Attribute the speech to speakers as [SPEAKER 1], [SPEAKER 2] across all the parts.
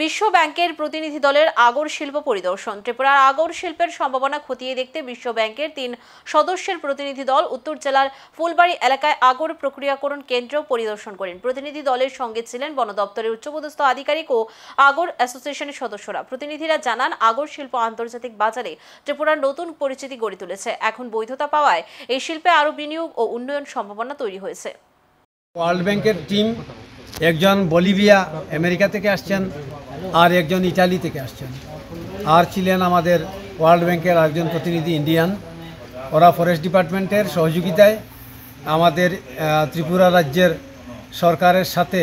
[SPEAKER 1] বিশ্ব ব্যাংকের প্রতিনিধি দলের আগর শিল্প পরিদর্শন। ত্রিপুরার আগর শিল্পের সম্ভাবনা খতিয়ে দেখতে বিশ্ব ব্যাংকের 3 সদস্যের প্রতিনিধি দল উত্তর জেলার ফুলবাড়ি এলাকায় আগর প্রক্রিয়াকরণ কেন্দ্র পরিদর্শন করেন। প্রতিনিধি দলের সঙ্গে ছিলেন বন দপ্তরের উচ্চপদস্থ আধিকারিক ও আগর অ্যাসোসিয়েশনের সদস্যরা। প্রতিনিধিরা জানান, আগর শিল্প আন্তর্জাতিক বাজারে ত্রিপুরার নতুন পরিচিতি গড়ে তুলেছে। এখন বৈধতা পাওয়ায় এই শিল্পে আরও বিনিয়োগ ও উন্নয়ন সম্ভাবনা তৈরি হয়েছে।
[SPEAKER 2] ওয়ার্ল্ড ব্যাংকের টিম একজন বলিভিয়া আমেরিকা থেকে আসছেন, আর একজন ইটালি থেকে আসছেন, আর ছিলেন আমাদের ওয়ার্ল্ড ব্যাংকের একজন প্রতিনিধি ইন্ডিয়ান। ওরা ফরেস্ট ডিপার্টমেন্টের সহযোগিতায় আমাদের ত্রিপুরা রাজ্যের সরকারের সাথে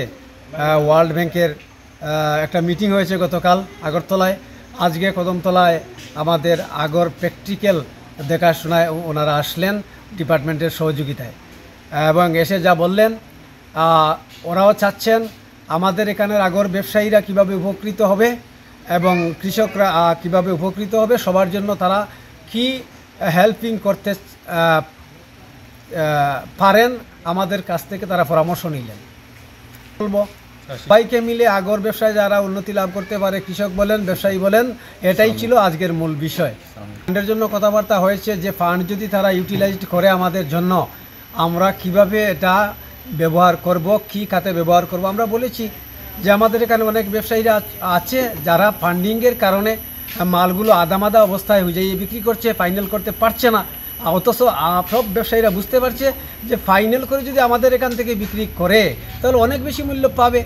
[SPEAKER 2] ওয়ার্ল্ড ব্যাংকের একটা মিটিং হয়েছে গতকাল আগরতলায়। আজকে কদমতলায় আমাদের আগর প্র্যাকটিক্যাল দেখাশোনায় ওনারা আসলেন ডিপার্টমেন্টের সহযোগিতায়, এবং এসে যা বললেন, ওরাও চাচ্ছেন আমাদের এখানের আগর ব্যবসায়ীরা কিভাবে উপকৃত হবে এবং কৃষকরা কিভাবে উপকৃত হবে, সবার জন্য তারা কি হেল্পিং করতে পারেন আমাদের কাছ থেকে তারা পরামর্শ নিলেন। বলবো সবাইকে মিলে আগর ব্যবসায় যারা উন্নতি লাভ করতে পারে, কৃষক বলেন ব্যবসায়ী বলেন, এটাই ছিল আজকের মূল বিষয়। ফান্ডের জন্য কথাবার্তা হয়েছে যে ফান্ড যদি তারা ইউটিলাইজড করে আমাদের জন্য, আমরা কিভাবে এটা ব্যবহার করব, কি খাতে ব্যবহার করব। আমরা বলেছি যে আমাদের এখানে অনেক ব্যবসায়ীরা আছে যারা ফান্ডিংয়ের কারণে মালগুলো আদামাদা অবস্থায় হুজাইয়ে বিক্রি করছে, ফাইনাল করতে পারছে না। অথচ সব ব্যবসায়ীরা বুঝতে পারছে যে ফাইনাল করে যদি আমাদের এখান থেকে বিক্রি করে তাহলে অনেক বেশি মূল্য পাবে।